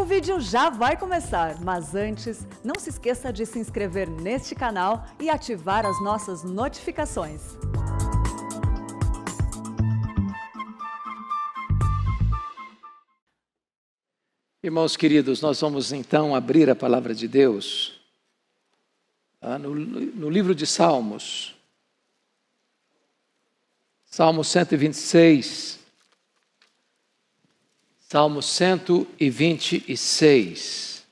O vídeo já vai começar, mas antes, não se esqueça de se inscrever neste canal e ativar as nossas notificações. Irmãos queridos, nós vamos então abrir a palavra de Deus no livro de Salmos. Salmo 126. Salmo 126.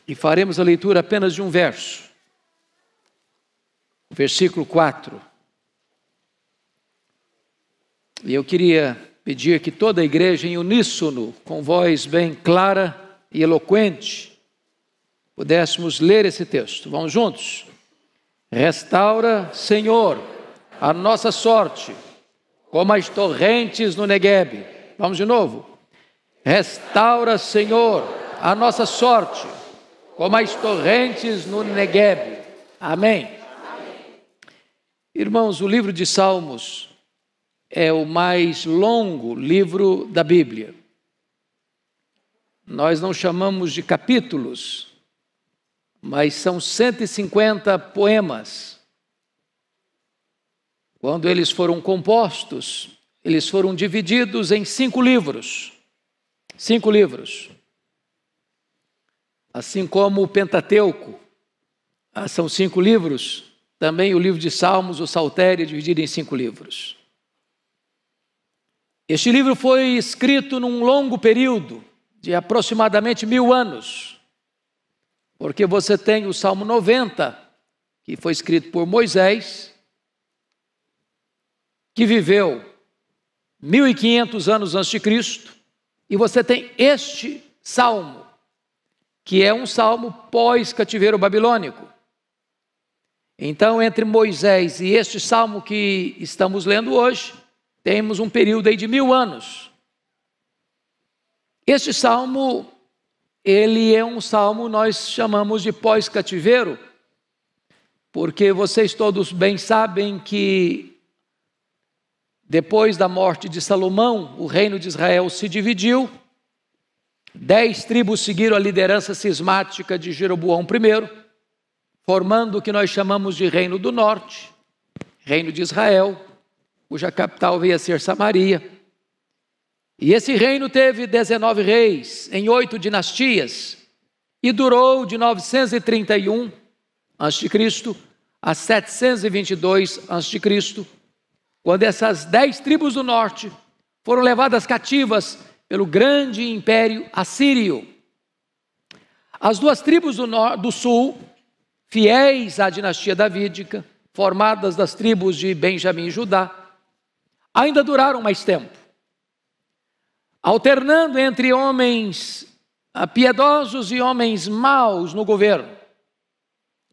E faremos a leitura apenas de um verso. O versículo 4. E eu queria pedir que toda a igreja em uníssono, com voz bem clara e eloquente, pudéssemos ler esse texto. Vamos juntos? Restaura, Senhor, a nossa sorte, como as torrentes no Neguebe. Vamos de novo. Restaura, Senhor, a nossa sorte, como as torrentes no Neguebe. Amém. Irmãos, o livro de Salmos é o mais longo livro da Bíblia. Nós não chamamos de capítulos, mas são 150 poemas. Quando eles foram compostos, eles foram divididos em 5 livros. 5 livros. Assim como o Pentateuco, são 5 livros, também o livro de Salmos, o Saltério, é dividido em 5 livros. Este livro foi escrito num longo período, de aproximadamente 1000 anos, porque você tem o Salmo 90, que foi escrito por Moisés, que viveu 1500 anos antes de Cristo, e você tem este salmo, que é um salmo pós-cativeiro babilônico. Então, entre Moisés e este salmo que estamos lendo hoje, temos um período aí de 1000 anos. Este salmo, ele é um salmo, nós chamamos de pós-cativeiro, porque vocês todos bem sabem que depois da morte de Salomão, o reino de Israel se dividiu. 10 tribos seguiram a liderança cismática de Jeroboão I, formando o que nós chamamos de Reino do Norte, Reino de Israel, cuja capital veio a ser Samaria. E esse reino teve 19 reis, em 8 dinastias, e durou de 931 a.C. a 722 a.C., quando essas 10 tribos do norte foram levadas cativas pelo grande império assírio. As 2 tribos do sul, fiéis à dinastia davídica, formadas das tribos de Benjamim e Judá, ainda duraram mais tempo, alternando entre homens piedosos e homens maus no governo.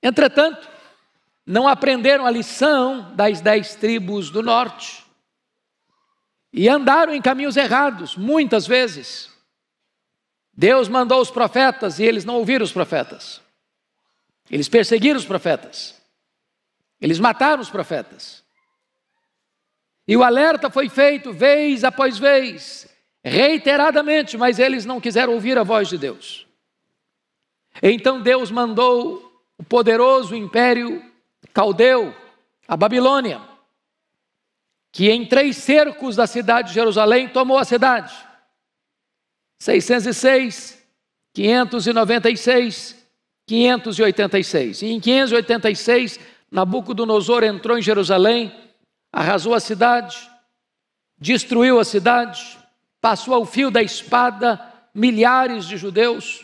Entretanto, não aprenderam a lição das 10 tribos do norte e andaram em caminhos errados, muitas vezes. Deus mandou os profetas e eles não ouviram os profetas. Eles perseguiram os profetas. Eles mataram os profetas. E o alerta foi feito vez após vez, reiteradamente, mas eles não quiseram ouvir a voz de Deus. Então Deus mandou o poderoso império caldeu, a Babilônia, que em 3 cercos da cidade de Jerusalém tomou a cidade. 606, 596, 586. E em 586, Nabucodonosor entrou em Jerusalém, arrasou a cidade, destruiu a cidade, passou ao fio da espada milhares de judeus.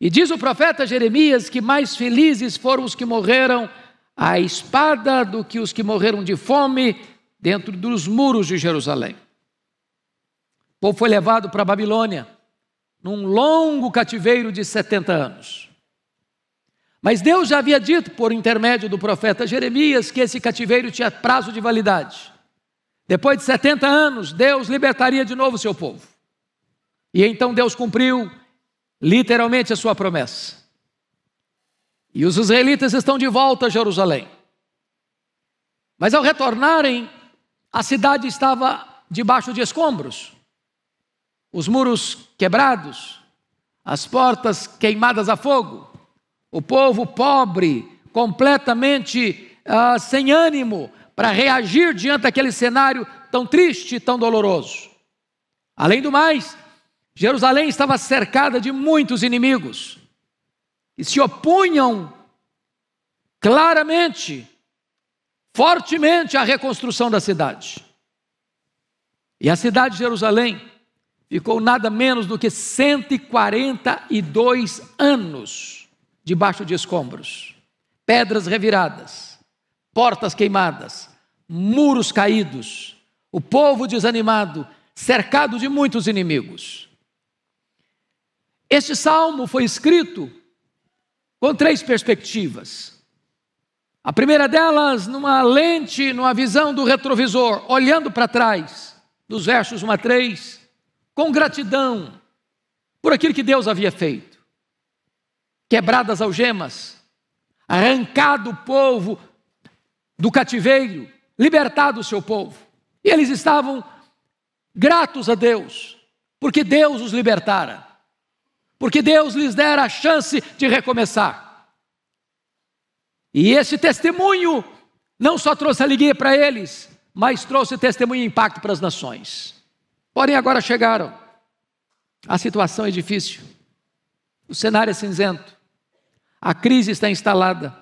E diz o profeta Jeremias que mais felizes foram os que morreram à espada do que os que morreram de fome dentro dos muros de Jerusalém. O povo foi levado para a Babilônia, num longo cativeiro de 70 anos. Mas Deus já havia dito, por intermédio do profeta Jeremias, que esse cativeiro tinha prazo de validade. Depois de 70 anos, Deus libertaria de novo o seu povo. E então Deus cumpriu literalmente a sua promessa. E os israelitas estão de volta a Jerusalém. Mas ao retornarem, a cidade estava debaixo de escombros. os muros quebrados, as portas queimadas a fogo, o povo pobre, completamente sem ânimo para reagir diante daquele cenário tão triste e tão doloroso. Além do mais, Jerusalém estava cercada de muitos inimigos que se opunham claramente, fortemente à reconstrução da cidade. E a cidade de Jerusalém ficou nada menos do que 142 anos debaixo de escombros, pedras reviradas, portas queimadas, muros caídos, o povo desanimado, cercado de muitos inimigos. Este salmo foi escrito com 3 perspectivas. A primeira delas, numa lente, numa visão do retrovisor, olhando para trás, dos versos 1 a 3, com gratidão por aquilo que Deus havia feito. Quebradas algemas, arrancado o povo do cativeiro, libertado o seu povo. E eles estavam gratos a Deus, porque Deus os libertara, porque Deus lhes dera a chance de recomeçar. E esse testemunho não só trouxe alegria para eles, mas trouxe testemunho e impacto para as nações. Porém, agora chegaram. A situação é difícil. O cenário é cinzento. A crise está instalada.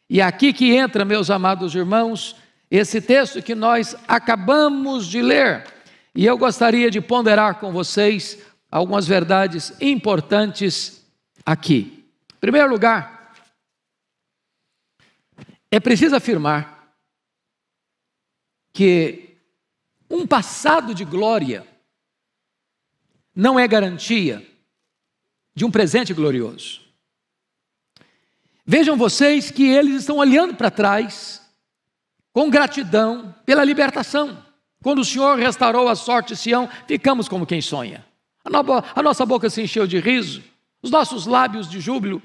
E é aqui que entra, meus amados irmãos, esse texto que nós acabamos de ler. E eu gostaria de ponderar com vocês algumas verdades importantes aqui. Em primeiro lugar, é preciso afirmar que um passado de glória não é garantia de um presente glorioso. Vejam vocês que eles estão olhando para trás com gratidão pela libertação. Quando o Senhor restaurou a sorte de Sião, ficamos como quem sonha. A nossa boca se encheu de riso, os nossos lábios de júbilo.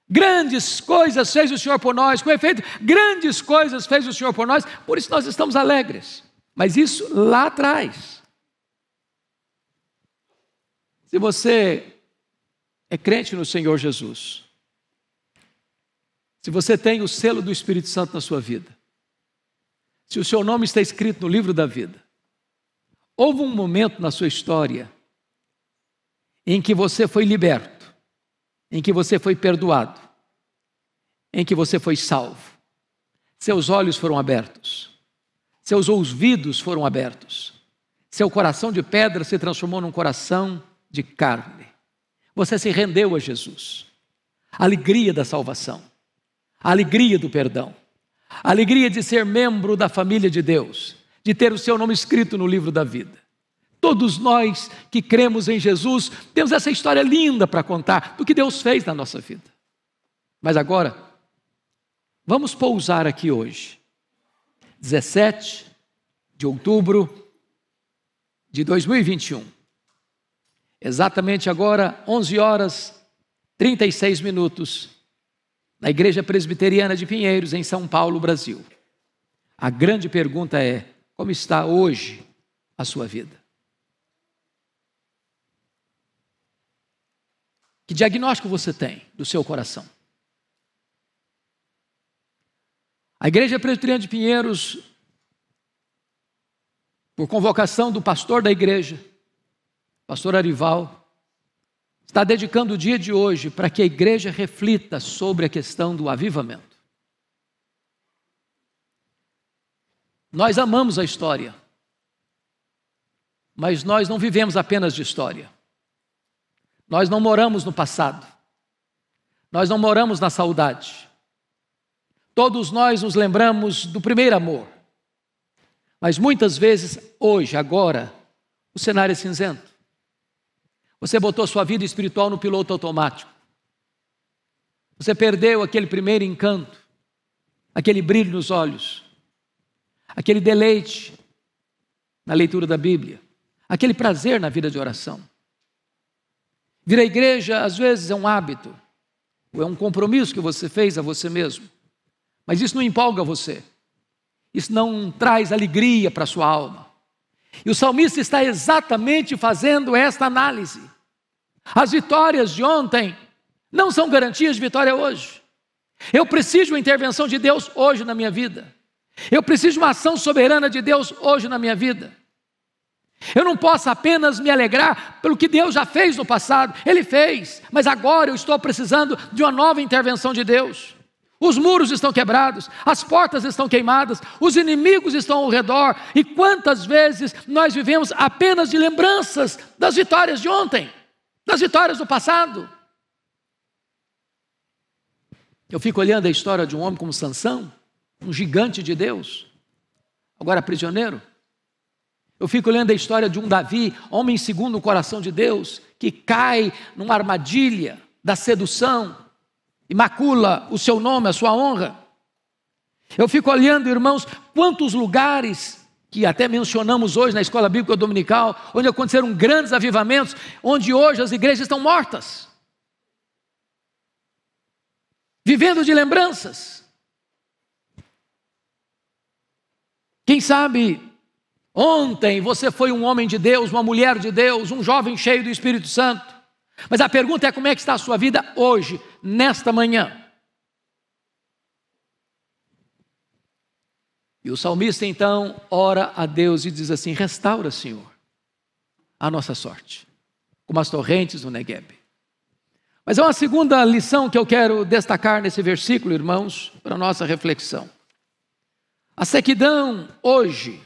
Grandes coisas fez o Senhor por nós, com efeito, grandes coisas fez o Senhor por nós, por isso nós estamos alegres. Mas isso lá atrás. Se você é crente no Senhor Jesus, se você tem o selo do Espírito Santo na sua vida, se o seu nome está escrito no livro da vida, houve um momento na sua história em que você foi liberto, em que você foi perdoado, em que você foi salvo. Seus olhos foram abertos, seus ouvidos foram abertos, seu coração de pedra se transformou num coração de carne. Você se rendeu a Jesus. A alegria da salvação, a alegria do perdão, a alegria de ser membro da família de Deus, de ter o seu nome escrito no livro da vida. Todos nós que cremos em Jesus temos essa história linda para contar do que Deus fez na nossa vida. Mas agora, vamos pousar aqui hoje, 17 de outubro de 2021. Exatamente agora, 11 horas 36 minutos, na Igreja Presbiteriana de Pinheiros, em São Paulo, Brasil. A grande pergunta é: como está hoje a sua vida? Que diagnóstico você tem do seu coração? A Igreja Presbiteriana de Pinheiros, por convocação do pastor da igreja, pastor Arival, está dedicando o dia de hoje para que a igreja reflita sobre a questão do avivamento. Nós amamos a história, mas nós não vivemos apenas de história. Nós não moramos no passado, nós não moramos na saudade. Todos nós nos lembramos do primeiro amor, mas muitas vezes, hoje, agora, o cenário é cinzento. Você botou sua vida espiritual no piloto automático. Você perdeu aquele primeiro encanto, aquele brilho nos olhos, aquele deleite na leitura da Bíblia, aquele prazer na vida de oração. Vir à igreja, às vezes, é um hábito, ou é um compromisso que você fez a você mesmo. Mas isso não empolga você. Isso não traz alegria para a sua alma. E o salmista está exatamente fazendo esta análise. As vitórias de ontem não são garantias de vitória hoje. Eu preciso de uma intervenção de Deus hoje na minha vida. Eu preciso de uma ação soberana de Deus hoje na minha vida. Eu não posso apenas me alegrar pelo que Deus já fez no passado. Ele fez, mas agora eu estou precisando de uma nova intervenção de Deus. Os muros estão quebrados, as portas estão queimadas, os inimigos estão ao redor. E quantas vezes nós vivemos apenas de lembranças das vitórias de ontem, das vitórias do passado. Eu fico olhando a história de um homem como Sansão, um gigante de Deus, agora prisioneiro. Eu fico olhando a história de um Davi, homem segundo o coração de Deus, que cai numa armadilha da sedução e macula o seu nome, a sua honra. Eu fico olhando, irmãos, quantos lugares que até mencionamos hoje na escola bíblica dominical, onde aconteceram grandes avivamentos, onde hoje as igrejas estão mortas, vivendo de lembranças. Quem sabe ontem você foi um homem de Deus, uma mulher de Deus, um jovem cheio do Espírito Santo. Mas a pergunta é: como é que está a sua vida hoje, nesta manhã? E o salmista então ora a Deus e diz assim: restaura, Senhor, a nossa sorte, como as torrentes do Negueb. Mas há uma segunda lição que eu quero destacar nesse versículo, irmãos, para a nossa reflexão. A sequidão hoje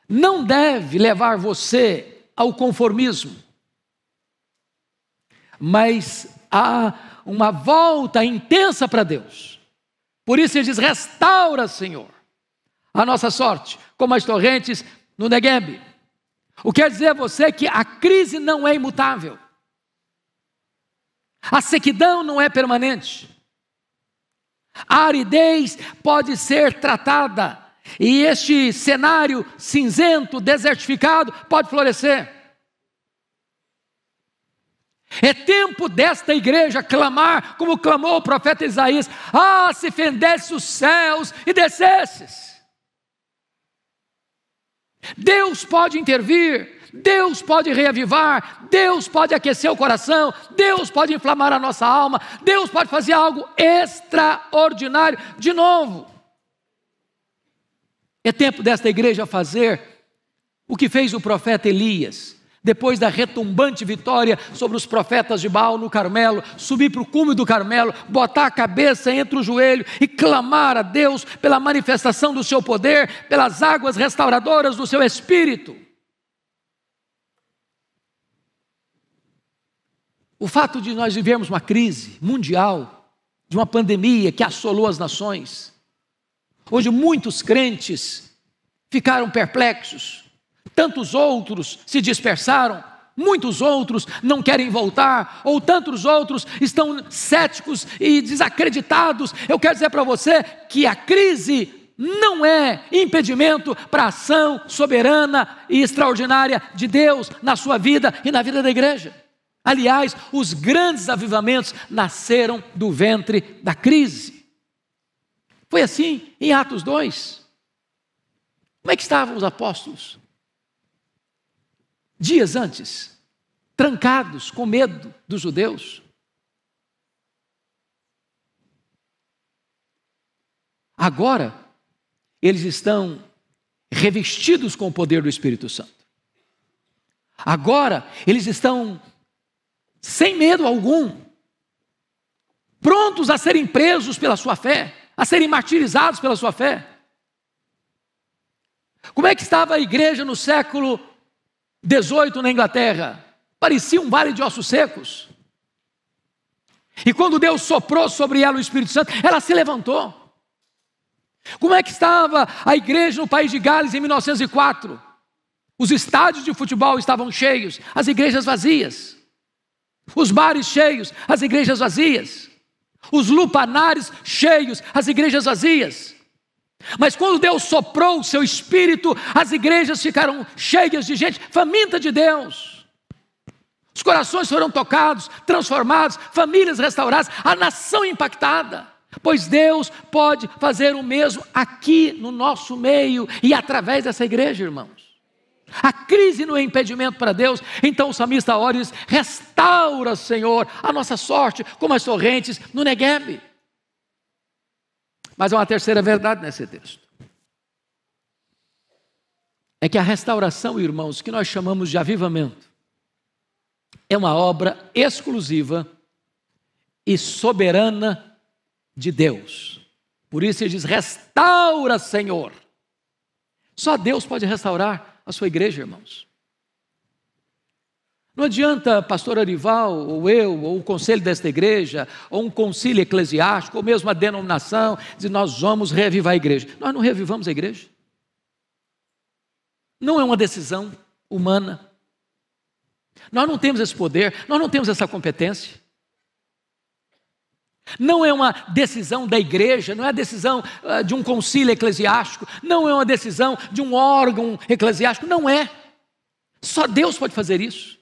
não deve levar você ao conformismo, mas há uma volta intensa para Deus. Por isso ele diz: restaura, Senhor, a nossa sorte, como as torrentes no Negueb. O que quer dizer a você que a crise não é imutável, a sequidão não é permanente, a aridez pode ser tratada, e este cenário cinzento, desertificado, pode florescer. É tempo desta igreja clamar, como clamou o profeta Isaías: ah, se fendesse os céus e descesses. Deus pode intervir, Deus pode reavivar, Deus pode aquecer o coração, Deus pode inflamar a nossa alma, Deus pode fazer algo extraordinário de novo. É tempo desta igreja fazer o que fez o profeta Elias, depois da retumbante vitória sobre os profetas de Baal no Carmelo, subir para o cume do Carmelo, botar a cabeça entre o joelho e clamar a Deus pela manifestação do seu poder, pelas águas restauradoras do seu espírito. O fato de nós vivermos uma crise mundial, de uma pandemia que assolou as nações, onde muitos crentes ficaram perplexos, tantos outros se dispersaram, muitos outros não querem voltar, ou tantos outros estão céticos e desacreditados. Eu quero dizer para você que a crise não é impedimento para a ação soberana e extraordinária de Deus na sua vida e na vida da igreja. Aliás, os grandes avivamentos nasceram do ventre da crise. Foi assim em Atos 2. Como é que estavam os apóstolos? Dias antes, trancados com medo dos judeus. Agora, eles estão revestidos com o poder do Espírito Santo. Agora, eles estão sem medo algum, prontos a serem presos pela sua fé, a serem martirizados pela sua fé. Como é que estava a igreja no século 18 na Inglaterra? Parecia um vale de ossos secos. E quando Deus soprou sobre ela o Espírito Santo, ela se levantou. Como é que estava a igreja no país de Gales em 1904? Os estádios de futebol estavam cheios, as igrejas vazias. Os bares cheios, as igrejas vazias. Os lupanares cheios, as igrejas vazias. Mas quando Deus soprou o seu Espírito, as igrejas ficaram cheias de gente faminta de Deus. Os corações foram tocados, transformados, famílias restauradas, a nação impactada. Pois Deus pode fazer o mesmo aqui no nosso meio e através dessa igreja, irmãos. A crise não é impedimento para Deus. Então o salmista ora e diz: restaura, Senhor, a nossa sorte como as torrentes no Neguebe. Mas há uma terceira verdade nesse texto. É que a restauração, irmãos, que nós chamamos de avivamento, é uma obra exclusiva e soberana de Deus. Por isso ele diz: restaura, Senhor. Só Deus pode restaurar a sua igreja, irmãos. Não adianta pastor Arival, ou eu, ou o conselho desta igreja, ou um concílio eclesiástico, ou mesmo a denominação, dizer: nós vamos reavivar a igreja. Nós não revivamos a igreja. Não é uma decisão humana. Nós não temos esse poder, nós não temos essa competência. Não é uma decisão da igreja, não é a decisão de um concílio eclesiástico, não é uma decisão de um órgão eclesiástico, não é. Só Deus pode fazer isso.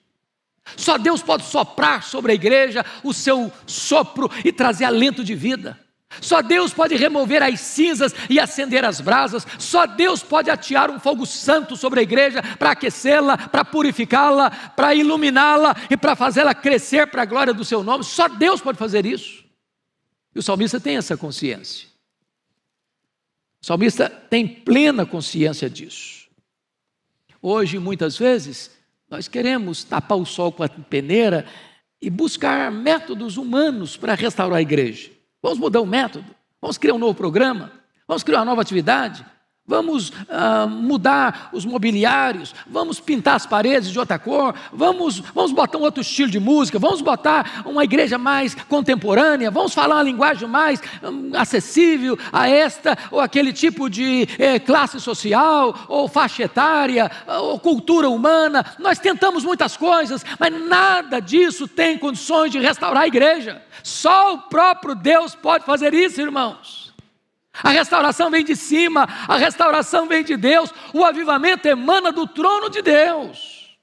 Só Deus pode soprar sobre a igreja o seu sopro e trazer alento de vida. Só Deus pode remover as cinzas e acender as brasas. Só Deus pode atear um fogo santo sobre a igreja para aquecê-la, para purificá-la, para iluminá-la e para fazê-la crescer para a glória do seu nome. Só Deus pode fazer isso. E o salmista tem essa consciência. O salmista tem plena consciência disso. Hoje, muitas vezes, nós queremos tapar o sol com a peneira e buscar métodos humanos para restaurar a igreja. Vamos mudar o método, vamos criar um novo programa, vamos criar uma nova atividade, vamos mudar os mobiliários, vamos pintar as paredes de outra cor, vamos botar um outro estilo de música, vamos botar uma igreja mais contemporânea, vamos falar uma linguagem mais acessível a esta ou aquele tipo de classe social, ou faixa etária, ou cultura humana. Nós tentamos muitas coisas, mas nada disso tem condições de restaurar a igreja. Só o próprio Deus pode fazer isso, irmãos. A restauração vem de cima, a restauração vem de Deus, o avivamento emana do trono de Deus.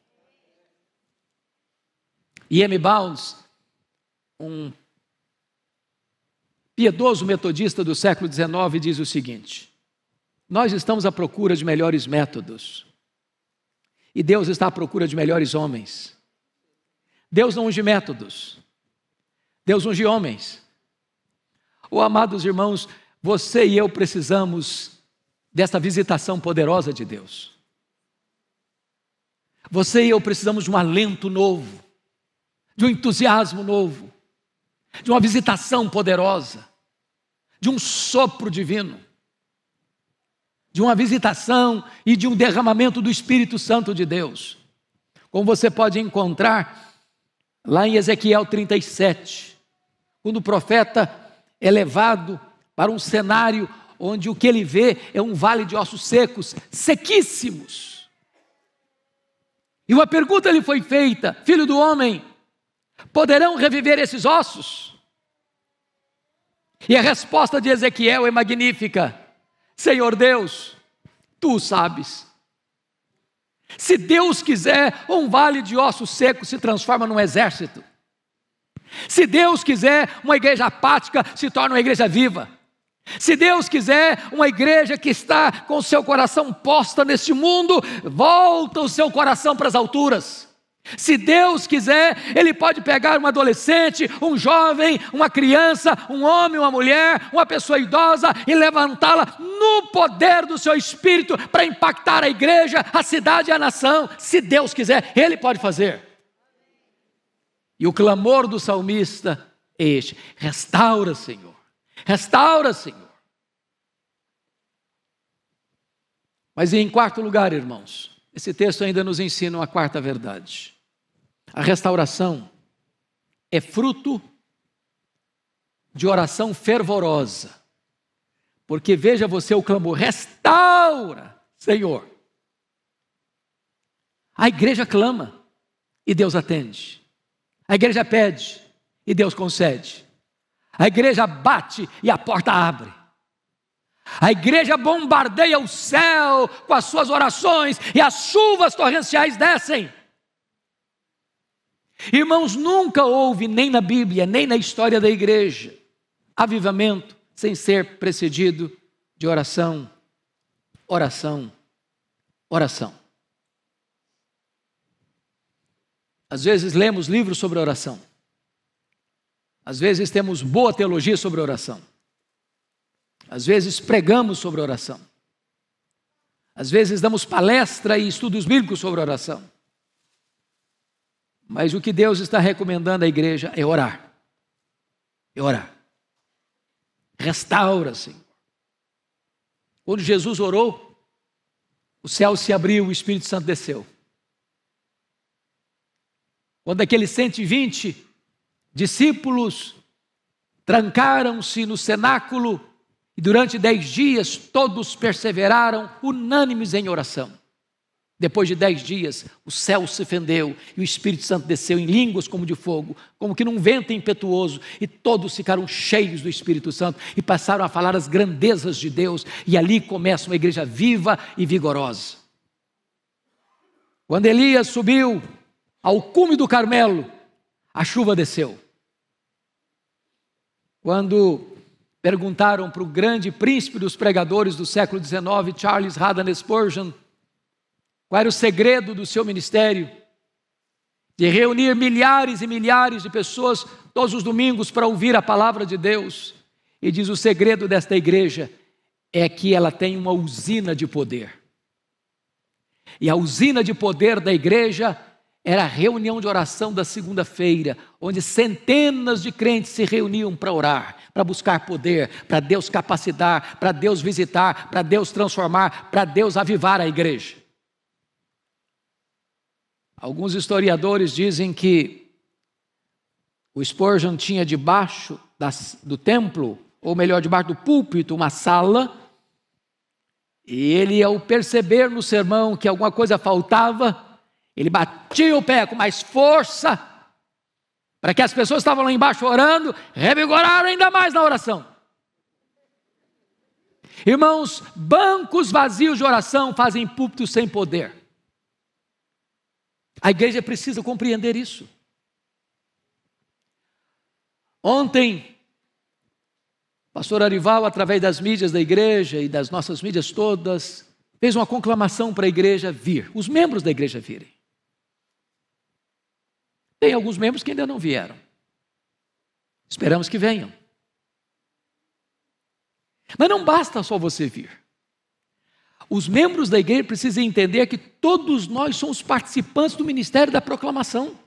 E M. Bounds, um piedoso metodista do século XIX, diz o seguinte: nós estamos à procura de melhores métodos, e Deus está à procura de melhores homens. Deus não unge métodos, Deus unge homens. Oh, amados irmãos, você e eu precisamos dessa visitação poderosa de Deus. Você e eu precisamos de um alento novo, de um entusiasmo novo, de uma visitação poderosa, de um sopro divino, de uma visitação e de um derramamento do Espírito Santo de Deus. Como você pode encontrar lá em Ezequiel 37, quando o profeta é levado para um cenário onde o que ele vê é um vale de ossos secos, sequíssimos. E uma pergunta lhe foi feita: filho do homem, poderão reviver esses ossos? E a resposta de Ezequiel é magnífica: Senhor Deus, tu o sabes. Se Deus quiser, um vale de ossos secos se transforma num exército. Se Deus quiser, uma igreja apática se torna uma igreja viva. Se Deus quiser, uma igreja que está com o seu coração posta neste mundo, volta o seu coração para as alturas. Se Deus quiser, Ele pode pegar um adolescente, um jovem, uma criança, um homem, uma mulher, uma pessoa idosa e levantá-la no poder do seu Espírito para impactar a igreja, a cidade e a nação. Se Deus quiser, Ele pode fazer. E o clamor do salmista é este: restaura, Senhor. Restaura, Senhor. Mas em quarto lugar, irmãos, esse texto ainda nos ensina uma quarta verdade. A restauração é fruto de oração fervorosa. Porque veja você o clamor: restaura, Senhor. A igreja clama e Deus atende. A igreja pede e Deus concede. A igreja bate e a porta abre. A igreja bombardeia o céu com as suas orações e as chuvas torrenciais descem. Irmãos, nunca houve, nem na Bíblia, nem na história da igreja, avivamento sem ser precedido de oração, oração, oração. Às vezes lemos livros sobre oração. Às vezes temos boa teologia sobre oração. Às vezes pregamos sobre oração. Às vezes damos palestra e estudos bíblicos sobre oração. Mas o que Deus está recomendando à igreja é orar. É orar. Restaura, Senhor. Quando Jesus orou, o céu se abriu, o Espírito Santo desceu. Quando aqueles 120 discípulos trancaram-se no cenáculo e durante 10 dias todos perseveraram unânimes em oração. Depois de 10 dias, o céu se fendeu e o Espírito Santo desceu em línguas como de fogo, como que num vento impetuoso, e todos ficaram cheios do Espírito Santo e passaram a falar as grandezas de Deus, e ali começa uma igreja viva e vigorosa. Quando Elias subiu ao cume do Carmelo, a chuva desceu. Quando perguntaram para o grande príncipe dos pregadores do século XIX, Charles Haddon Spurgeon, qual era o segredo do seu ministério? De reunir milhares e milhares de pessoas todos os domingos para ouvir a palavra de Deus. E diz: o segredo desta igreja é que ela tem uma usina de poder. E a usina de poder da igreja era a reunião de oração da segunda-feira, onde centenas de crentes se reuniam para orar, para buscar poder, para Deus capacitar, para Deus visitar, para Deus transformar, para Deus avivar a igreja. Alguns historiadores dizem que o Spurgeon tinha debaixo do templo, ou melhor, debaixo do púlpito, uma sala, e ele, ao perceber no sermão que alguma coisa faltava, ele batia o pé com mais força, para que as pessoas que estavam lá embaixo orando, revigoraram ainda mais na oração. Irmãos, bancos vazios de oração fazem púlpitos sem poder. A igreja precisa compreender isso. Ontem, o pastor Arival, através das mídias da igreja e das nossas mídias todas, fez uma conclamação para a igreja vir, os membros da igreja virem. Tem alguns membros que ainda não vieram. Esperamos que venham. Mas não basta só você vir. Os membros da igreja precisam entender que todos nós somos participantes do ministério da proclamação.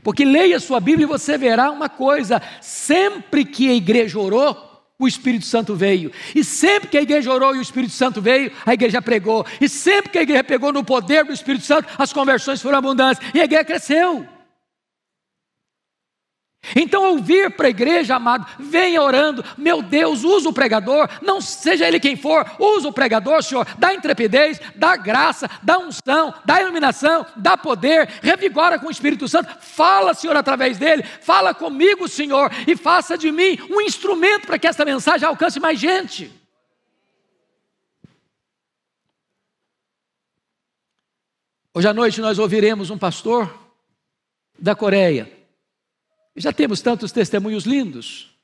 Porque leia sua Bíblia e você verá uma coisa: sempre que a igreja orou, o Espírito Santo veio. E sempre que a igreja orou e o Espírito Santo veio, a igreja pregou. E sempre que a igreja pegou no poder do Espírito Santo, as conversões foram abundantes e a igreja cresceu. Então, ao vir para a igreja, amado, venha orando. Meu Deus, usa o pregador, não seja ele quem for, usa o pregador, Senhor, dá intrepidez, dá graça, dá unção, dá iluminação, dá poder, revigora com o Espírito Santo. Fala, Senhor, através dele, fala comigo, Senhor, e faça de mim um instrumento para que esta mensagem alcance mais gente. Hoje à noite nós ouviremos um pastor da Coreia. Já temos tantos testemunhos lindos,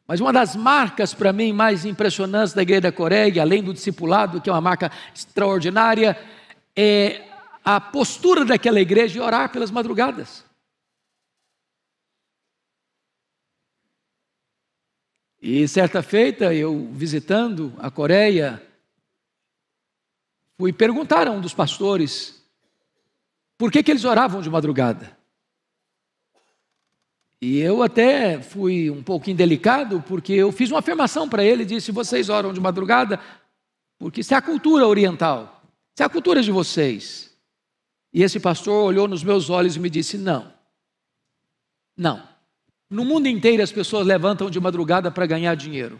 mas uma das marcas para mim mais impressionantes da igreja da Coreia, além do discipulado, que é uma marca extraordinária, é a postura daquela igreja de orar pelas madrugadas. E certa feita, eu visitando a Coreia, fui perguntar a um dos pastores por que eles oravam de madrugada. E eu até fui um pouco indelicado, porque eu fiz uma afirmação para ele, disse: vocês oram de madrugada porque isso é a cultura oriental, isso é a cultura de vocês. E esse pastor olhou nos meus olhos e me disse: não, no mundo inteiro as pessoas levantam de madrugada para ganhar dinheiro.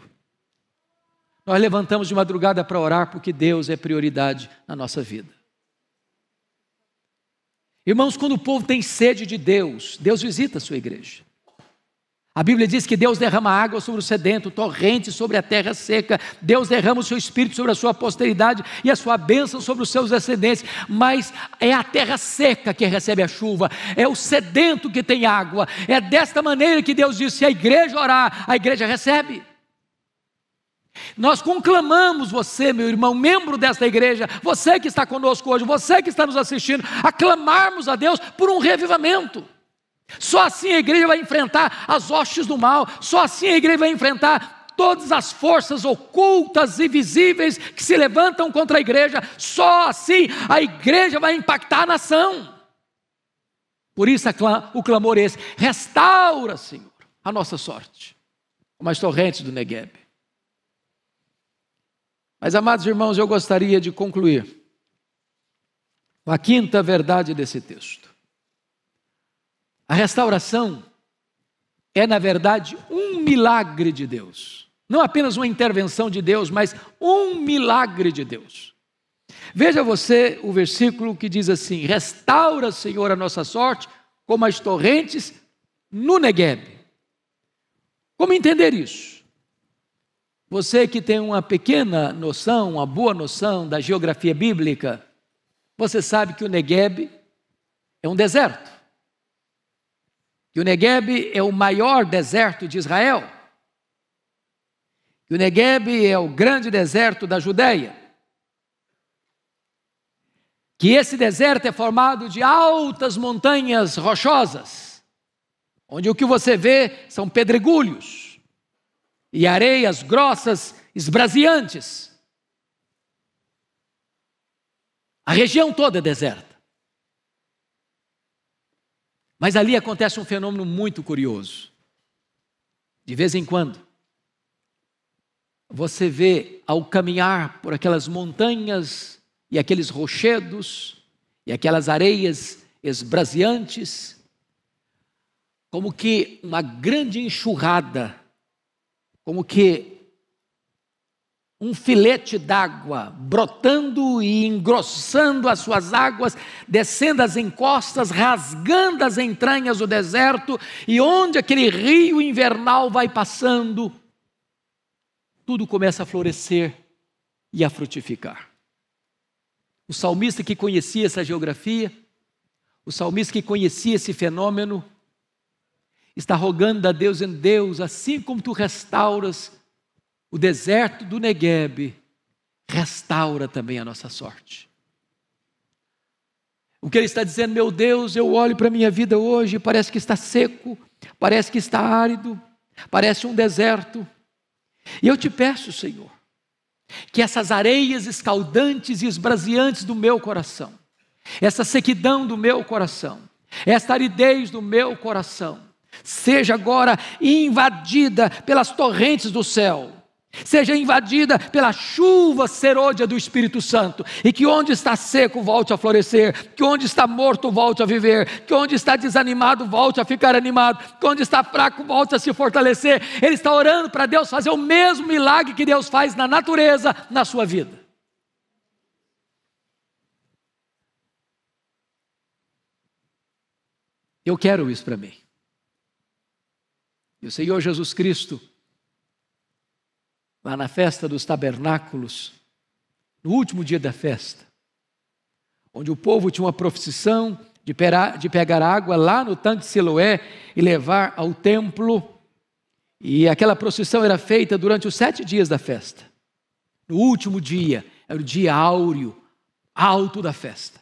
Nós levantamos de madrugada para orar porque Deus é prioridade na nossa vida. Irmãos, quando o povo tem sede de Deus, Deus visita a sua igreja. A Bíblia diz que Deus derrama água sobre o sedento, torrente sobre a terra seca. Deus derrama o seu Espírito sobre a sua posteridade e a sua bênção sobre os seus descendentes. Mas é a terra seca que recebe a chuva, é o sedento que tem água. É desta maneira que Deus diz: se a igreja orar, a igreja recebe. Nós conclamamos você, meu irmão, membro desta igreja, você que está conosco hoje, você que está nos assistindo, a clamarmos a Deus por um revivamento. Só assim a igreja vai enfrentar as hostes do mal, só assim a igreja vai enfrentar todas as forças ocultas e visíveis que se levantam contra a igreja. Só assim a igreja vai impactar a nação. Por isso o clamor é esse: restaura, Senhor, a nossa sorte, como as torrentes do Negueb. Mas, amados irmãos, eu gostaria de concluir com a quinta verdade desse texto. A restauração é, na verdade, um milagre de Deus. Não apenas uma intervenção de Deus, mas um milagre de Deus. Veja você o versículo que diz assim: restaura, Senhor, a nossa sorte, como as torrentes no Negueb. Como entender isso? Você que tem uma pequena noção, uma boa noção da geografia bíblica, você sabe que o Negueb é um deserto. Que o Negueb é o maior deserto de Israel. Que o Negueb é o grande deserto da Judeia. Que esse deserto é formado de altas montanhas rochosas, onde o que você vê são pedregulhos e areias grossas esbraseantes. A região toda é deserta. Mas ali acontece um fenômeno muito curioso. De vez em quando, você vê, ao caminhar por aquelas montanhas e aqueles rochedos e aquelas areias esbraseantes, como que uma grande enxurrada, como que um filete d'água brotando e engrossando as suas águas, descendo as encostas, rasgando as entranhas do deserto, e onde aquele rio invernal vai passando, tudo começa a florescer e a frutificar. O salmista que conhecia essa geografia, o salmista que conhecia esse fenômeno, está rogando a Deus: em Deus, assim como tu restauras o deserto do Negueb, restaura também a nossa sorte. O que ele está dizendo: meu Deus, eu olho para a minha vida hoje, parece que está seco, parece que está árido, parece um deserto. E eu te peço, Senhor, que essas areias escaldantes e esbraseantes do meu coração, essa sequidão do meu coração, esta aridez do meu coração, seja agora invadida pelas torrentes do céu, seja invadida pela chuva serôdia do Espírito Santo, e que onde está seco volte a florescer, que onde está morto volte a viver, que onde está desanimado volte a ficar animado, que onde está fraco volte a se fortalecer. Ele está orando para Deus fazer o mesmo milagre que Deus faz na natureza, na sua vida. Eu quero isso para mim. E o Senhor Jesus Cristo, lá na festa dos tabernáculos, no último dia da festa, onde o povo tinha uma procissão de pegar água lá no tanque de Siloé e levar ao templo, e aquela procissão era feita durante os 7 dias da festa. No último dia, era o dia áureo, alto da festa,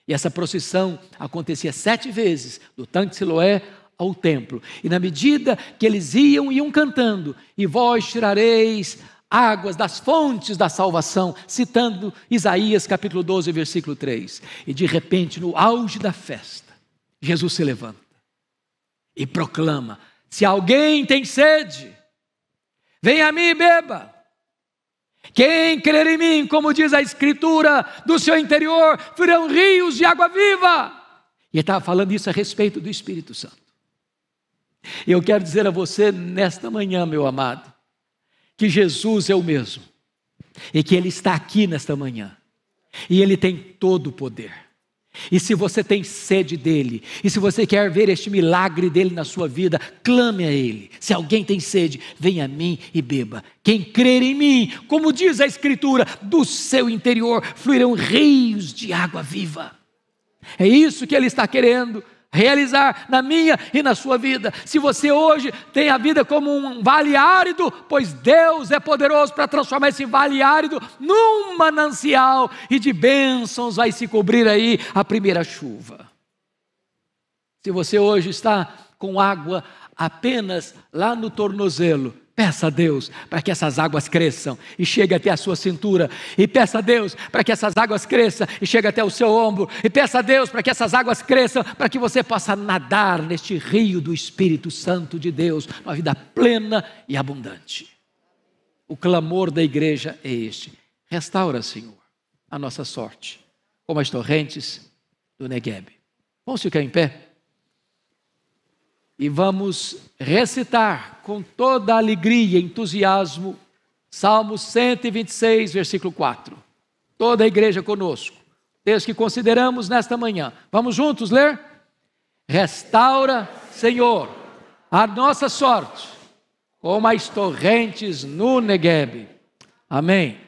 e essa procissão acontecia 7 vezes, do tanque de Siloé ao templo, e na medida que eles iam cantando: e vós tirareis águas das fontes da salvação, citando Isaías capítulo 12, versículo 3, e de repente, no auge da festa, Jesus se levanta e proclama: se alguém tem sede, venha a mim e beba. Quem crer em mim, como diz a Escritura, do seu interior fluirão rios de água viva. E ele estava falando isso a respeito do Espírito Santo. Eu quero dizer a você nesta manhã, meu amado, que Jesus é o mesmo, e que Ele está aqui nesta manhã, e Ele tem todo o poder, E se você tem sede dele, e se você quer ver este milagre dele na sua vida, clame a ele. Se alguém tem sede, venha a mim e beba. Quem crer em mim, como diz a Escritura, do seu interior fluirão rios de água viva. É isso que ele está querendo realizar na minha e na sua vida. Se você hoje tem a vida como um vale árido, pois Deus é poderoso para transformar esse vale árido num manancial, e de bênçãos vai se cobrir aí a primeira chuva. Se você hoje está com água apenas lá no tornozelo, peça a Deus para que essas águas cresçam e cheguem até a sua cintura. E peça a Deus para que essas águas cresçam e cheguem até o seu ombro. E peça a Deus para que essas águas cresçam, para que você possa nadar neste rio do Espírito Santo de Deus, uma vida plena e abundante. O clamor da igreja é este: restaura, Senhor, a nossa sorte, como as torrentes do Neguebe. Vamos ficar em pé? E vamos recitar com toda a alegria e entusiasmo Salmo 126, versículo 4. Toda a igreja conosco, texto que consideramos nesta manhã. Vamos juntos ler? Restaura, Senhor, a nossa sorte, como as torrentes no Neguebe. Amém.